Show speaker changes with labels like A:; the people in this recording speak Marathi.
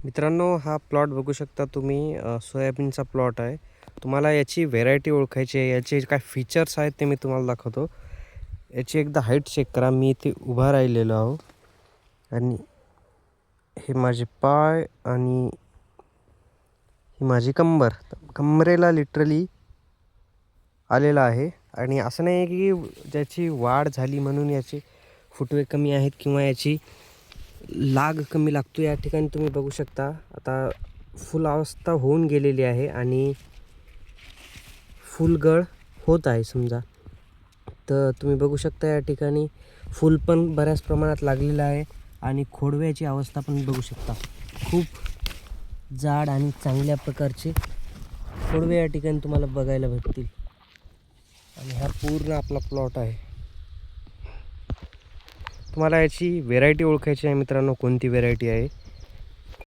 A: मित्रांनो, हा प्लॉट बघू शकता तुम्ही सोयाबीनचा प्लॉट आहे. तुम्हाला याची व्हेरायटी ओळखायची आहे. याचे काय फीचर्स आहेत ते मी तुम्हाला दाखवतो. याची एकदा हाईट चेक करा. मी इथे उभा राहिलेलो आहो आणि हे माझे पाय आणि ही माझी कंबर. कंबरेला लिटरली आलेला आहे आणि असं नाही आहे की ज्याची वाढ झाली म्हणून याचे फुटवे कमी आहेत किंवा याची लाग कमी लागतो. या ठिकाणी तुम्ही बघू शकता आता फुल अवस्था होऊन गेलेली आहे आणि फुलगळ होत आहे समजा. तर तुम्ही बघू शकता या ठिकाणी फुल पण बऱ्याच प्रमाणात लागलेलं आहे आणि खोडव्याची अवस्था पण बघू शकता. खूप जाड आणि चांगल्या प्रकारचे खोडवे या ठिकाणी तुम्हाला बघायला भेटतील आणि हा पूर्ण आपला प्लॉट आहे. तुम्हाला याची व्हेरायटी ओळखायची आहे मित्रांनो, कोणती व्हेरायटी आहे